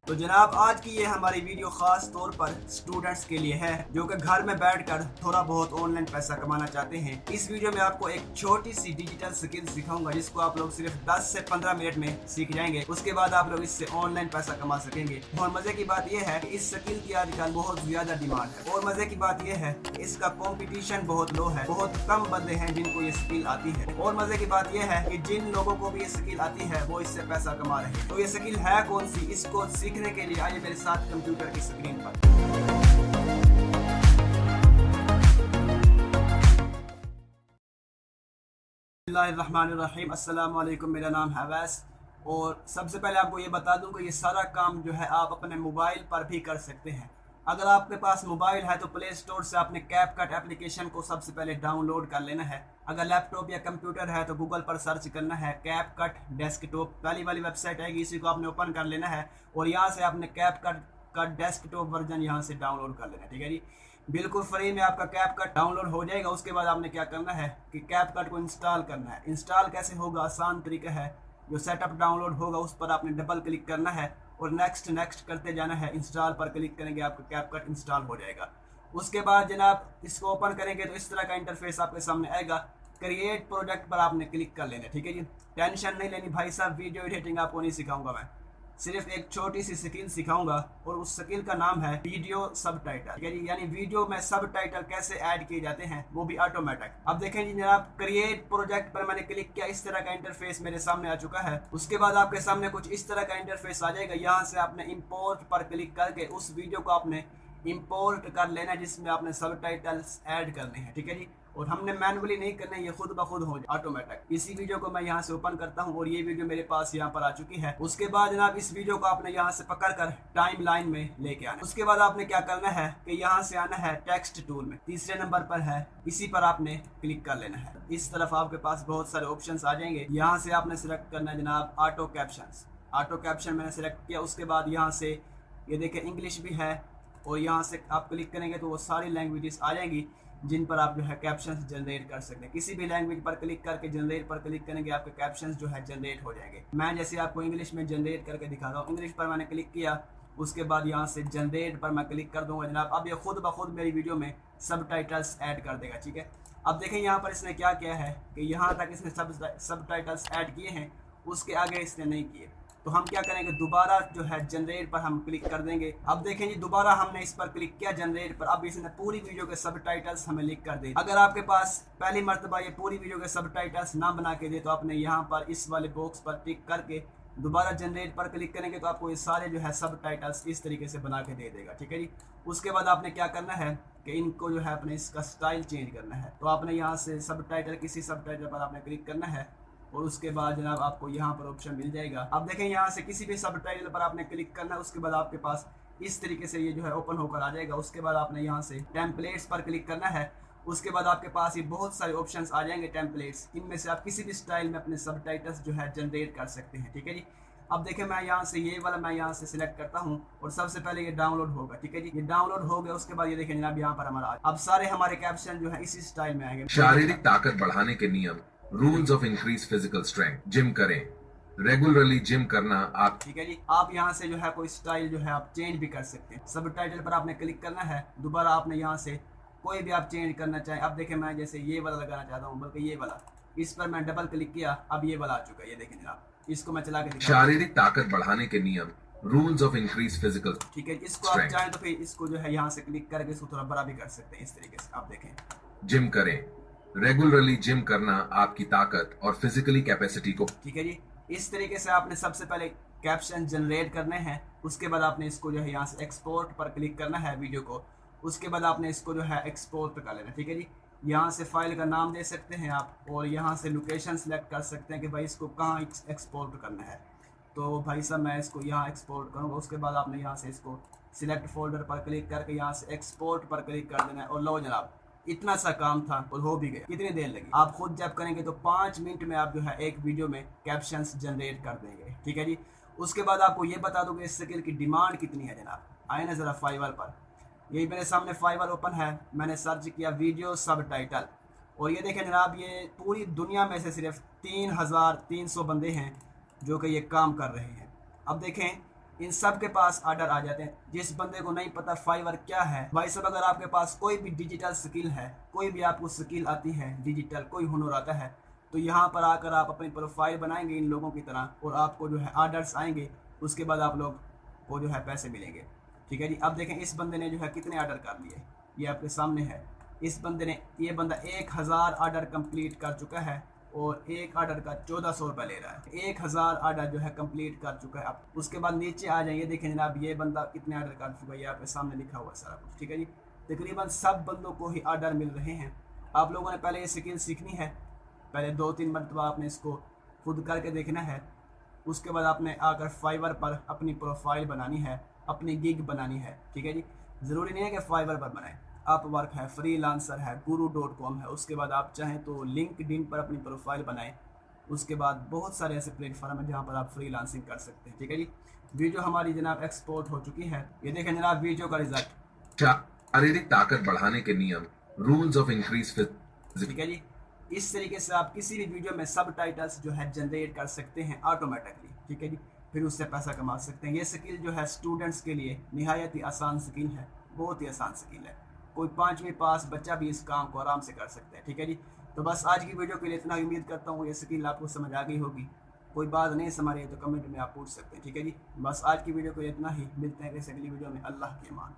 तो जनाब आज की ये हमारी वीडियो खास तौर पर स्टूडेंट्स के लिए है जो कि घर में बैठकर थोड़ा बहुत ऑनलाइन पैसा कमाना चाहते हैं। इस वीडियो में आपको एक छोटी सी डिजिटल स्किल सिखाऊंगा जिसको आप लोग सिर्फ 10 से 15 मिनट में सीख जाएंगे। उसके बाद आप लोग इससे ऑनलाइन पैसा कमा सकेंगे। और मजे की बात यह है कि इस स्किल की आजकल बहुत ज्यादा डिमांड है और मजे की बात यह है कि इसका कंपटीशन बहुत लो है। बहुत कम बंदे हैं जिनको ये स्किल आती है और मजे की बात यह है कि जिन लोगों को भी ये स्किल आती है वो इससे पैसा कमा रहे हैं। तो ये स्किल है कौन सी, इसको सीखने के लिए आइए मेरे साथ कंप्यूटर की स्क्रीन पर। बिस्मिल्लाहिर्रहमानिर्रहीम, अस्सलाम वालेकुम। मेरा नाम है अवैस और सबसे पहले आपको ये बता दूं कि ये सारा काम जो है आप अपने मोबाइल पर भी कर सकते हैं। अगर आपके पास मोबाइल है तो प्ले स्टोर से आपने कैपकट एप्लीकेशन को सबसे पहले डाउनलोड कर लेना है। अगर लैपटॉप या कंप्यूटर है तो गूगल पर सर्च करना है कैपकट डेस्कटॉप, पहली वाली वेबसाइट आएगी, इसी को आपने ओपन कर लेना है और यहाँ से आपने कैपकट का डेस्कटॉप वर्जन यहाँ से डाउनलोड कर लेना है। ठीक है जी, बिल्कुल फ्री में आपका कैपकट डाउनलोड हो जाएगा। उसके बाद आपने क्या करना है कि कैपकट को इंस्टॉल करना है। इंस्टॉल कैसे होगा, आसान तरीका है। जो सेटअप डाउनलोड होगा उस पर आपने डबल क्लिक करना है और नेक्स्ट नेक्स्ट करते जाना है। इंस्टॉल पर क्लिक करेंगे आपका कैपकट इंस्टॉल हो जाएगा। उसके बाद जनाब इसको ओपन करेंगे तो इस तरह का इंटरफेस आपके सामने आएगा। क्रिएट प्रोजेक्ट पर आपने क्लिक कर लेना। ठीक है जी, टेंशन नहीं लेनी भाई साहब, वीडियो एडिटिंग आपको नहीं सिखाऊंगा मैं, सिर्फ एक छोटी सी स्किल सिखाऊंगा और उस स्किल का नाम है वीडियो सबटाइटल। यानी वीडियो में सबटाइटल कैसे ऐड किए जाते हैं वो भी ऑटोमेटिक। अब देखें जी जनाब, क्रिएट प्रोजेक्ट पर मैंने क्लिक किया, इस तरह का इंटरफेस मेरे सामने आ चुका है। उसके बाद आपके सामने कुछ इस तरह का इंटरफेस आ जाएगा। यहाँ से आपने इंपोर्ट पर क्लिक करके उस वीडियो को आपने इंपोर्ट कर लेना जिसमें आपने सबटाइटल्स ऐड करने हैं। ठीक है जी, और हमने मैनुअली नहीं करना, ये खुद ब खुद हो जाए ऑटोमेटिक। इसी वीडियो को मैं यहाँ से ओपन करता हूँ और ये वीडियो मेरे पास यहाँ पर आ चुकी है। उसके बाद जनाब इस वीडियो को आपने यहाँ से पकड़कर टाइम लाइन में लेके आना। उसके बाद आपने क्या करना है कि यहाँ से आना है टेक्स्ट टूल में, तीसरे नंबर पर है, इसी पर आपने क्लिक कर लेना है। इस तरफ आपके पास बहुत सारे ऑप्शन आ जाएंगे। यहाँ से आपने सिलेक्ट करना है जनाब ऑटो कैप्शन। ऑटो कैप्शन मैंने सिलेक्ट किया। उसके बाद यहाँ से ये देखें इंग्लिश भी है और यहाँ से आप क्लिक करेंगे तो वो सारी लैंग्वेजेस आ जाएंगी जिन पर आप जो है कैप्शंस जनरेट कर सकते हैं। किसी भी लैंग्वेज पर क्लिक करके जनरेट पर क्लिक करेंगे आपके कैप्शंस जो है जनरेट हो जाएंगे। मैं जैसे आपको इंग्लिश में जनरेट करके दिखा रहा हूँ, इंग्लिश पर मैंने क्लिक किया। उसके बाद यहाँ से जनरेट पर मैं क्लिक कर दूंगा जनाब। अब ये खुद ब खुद मेरी वीडियो में सबटाइटल्स ऐड कर देगा। ठीक है, अब देखें यहाँ पर इसने क्या किया है कि यहाँ तक इसने सबटाइटल्स ऐड किए हैं, उसके आगे इसने नहीं किए। तो हम क्या करेंगे, दोबारा जो है जनरेट पर हम क्लिक कर देंगे। अब देखें जी, दोबारा हमने इस पर क्लिक किया जनरेट पर। अब इसने पूरी वीडियो के सबटाइटल्स हमें लिख कर दे। अगर आपके पास पहली मर्तबा ये पूरी वीडियो के सबटाइटल्स ना बना के दे तो आपने यहाँ पर इस वाले बॉक्स पर टिक करके दोबारा जनरेट पर क्लिक करेंगे तो आपको ये सारे जो है सबटाइटल्स इस तरीके से बना के दे देगा। ठीक है जी, उसके बाद आपने क्या करना है कि इनको जो है अपने इसका स्टाइल चेंज करना है। तो आपने यहाँ से सबटाइटल, किसी सबटाइटल पर आपने क्लिक करना है और उसके बाद जनाब आपको यहाँ पर ऑप्शन मिल जाएगा। अब देखें यहाँ से किसी भी सबटाइटल पर आपने क्लिक करना है। उसके बाद आपके पास इस तरीके से ये जो है ओपन होकर आ जाएगा। उसके बाद आपने यहाँ से टेम्पलेट्स पर क्लिक करना है। उसके बाद आपके पास ये बहुत सारे ऑप्शंस आ जाएंगे टेम्पलेट्स, इनमें से आप किसी भी स्टाइल में अपने सबटाइटल्स जो है जनरेट कर सकते हैं। ठीक है जी, अब देखें मैं यहाँ से ये वाला मैं यहाँ से सिलेक्ट करता हूँ और सबसे पहले ये डाउनलोड होगा। ठीक है जी, ये डाउनलोड हो गया। उसके बाद ये देखें जनाब यहाँ पर हमारा अब सारे हमारे कैप्शन जो है इसी स्टाइल में आएंगे। शारीरिक ताकत बढ़ाने के नियम, rules of increase physical strength, gym करें, रेगुलरली जिम करना आप। ठीक है जी, आप यहाँ से जो है कोई स्टाइल जो है आप चेंज भी कर सकते हैं। सबटाइटल पर आपने क्लिक करना है, दोबारा आपने यहाँ से कोई भी आप चेंज करना चाहें। अब देखें मैं जैसे ये वाला लगाना चाहता हूँ, बल्कि ये वाला, इस पर मैं डबल क्लिक किया, अब ये वाला आ चुका है। ये देखें जनाब, इसको मैं चला के शारीरिक ताकत बढ़ाने के नियम, रूल्स ऑफ इंक्रीज फिजिकल। ठीक है, इसको आप चाहें तो फिर इसको जो है यहाँ से क्लिक करके इसको थोड़ा बड़ा भी कर सकते हैं इस तरीके से। आप देखें, जिम करें, रेगुलरली जिम करना आपकी ताकत और फिजिकली कैपेसिटी को। ठीक है जी, इस तरीके से आपने सबसे पहले कैप्शन जनरेट करने हैं। उसके बाद आपने इसको जो है यहाँ से एक्सपोर्ट पर क्लिक करना है वीडियो को। उसके बाद आपने इसको जो है एक्सपोर्ट कर लेना। ठीक है जी, यहाँ से फाइल का नाम दे सकते हैं आप और यहाँ से लोकेशन सेलेक्ट कर सकते हैं कि भाई इसको कहाँ एक्सपोर्ट करना है। तो भाई साहब मैं इसको यहाँ एक्सपोर्ट करूँगा। उसके बाद आपने यहाँ से इसको सिलेक्ट फोल्डर पर क्लिक करके यहाँ से एक्सपोर्ट पर क्लिक कर देना है और लो जनाब, इतना सा काम था और हो भी गया। कितनी देर लगी, आप खुद जब करेंगे तो 5 मिनट में आप जो है एक वीडियो में कैप्शंस जनरेट कर देंगे। ठीक है जी, उसके बाद आपको ये बता दूं कि इस स्किल की डिमांड कितनी है जनाब। आए ना ज़रा फाइवर पर, यही मेरे सामने फाइवर ओपन है, मैंने सर्च किया वीडियो सबटाइटल और ये देखें जनाब, ये पूरी दुनिया में से सिर्फ 3300 बंदे हैं जो कि ये काम कर रहे हैं। अब देखें इन सब के पास ऑर्डर आ जाते हैं। जिस बंदे को नहीं पता फाइवर क्या है, भाई साहब अगर आपके पास कोई भी डिजिटल स्किल है, कोई भी आपको स्किल आती है डिजिटल, कोई हुनर आता है, तो यहाँ पर आकर आप अपनी प्रोफाइल बनाएंगे इन लोगों की तरह और आपको जो है ऑर्डर्स आएंगे, उसके बाद आप लोग को जो है पैसे मिलेंगे। ठीक है जी। अब देखें इस बंदे ने जो है कितने ऑर्डर कर लिए, ये आपके सामने है। इस बंदे ने, ये बंदा 1000 ऑर्डर कंप्लीट कर चुका है और एक ऑर्डर का 1400 रुपये ले रहा है। 1000 ऑर्डर जो है कंप्लीट कर चुका है। अब उसके बाद नीचे आ जाइए, देखें जनाब ये बंदा कितने ऑर्डर कर चुका है, ये आपके सामने लिखा हुआ है सारा कुछ। ठीक है जी। तकरीबन सब बंदों को ही ऑर्डर मिल रहे हैं। आप लोगों ने पहले ये स्किल सीखनी है, पहले 2-3 मरतबा आपने इसको खुद करके देखना है। उसके बाद आपने आकर फाइवर पर अपनी प्रोफाइल बनानी है, अपनी गिग बनानी है। ठीक है जी। ज़रूरी नहीं है कि फाइवर पर बनाएं, अपवर्क है, फ्रीलांसर है, guru.com है। उसके बाद आप चाहें तो लिंक्डइन पर अपनी प्रोफाइल बनाएं। उसके बाद बहुत सारे ऐसे प्लेटफॉर्म हैं जहां पर आप फ्रीलांसिंग कर सकते हैं। ठीक है जी। वीडियो हमारी जनाब एक्सपोर्ट हो चुकी है, ये देखें जनाब वीडियो का रिजल्ट। शारीरिक ताकत बढ़ाने के नियम, रूल्स ऑफ इंक्रीज फिजिकल। ठीक है जी। इस तरीके से आप किसी भी वीडियो में सब टाइटल्स जो है जनरेट कर सकते हैं ऑटोमेटिकली। ठीक है जी। फिर उससे पैसा कमा सकते हैं। ये स्किल जो है स्टूडेंट्स के लिए निहायत ही आसान स्किल है, बहुत ही आसान स्किल है। कोई 5वीं पास बच्चा भी इस काम को आराम से कर सकता है। ठीक है जी। तो बस आज की वीडियो के लिए इतना, उम्मीद करता हूँ ये स्किल आपको समझ आ गई होगी। कोई बात नहीं समझ रही है तो कमेंट में आप पूछ सकते हैं। ठीक है जी। बस आज की वीडियो को इतना ही, मिलते हैं किसी अगली वीडियो में। अल्लाह के अमान।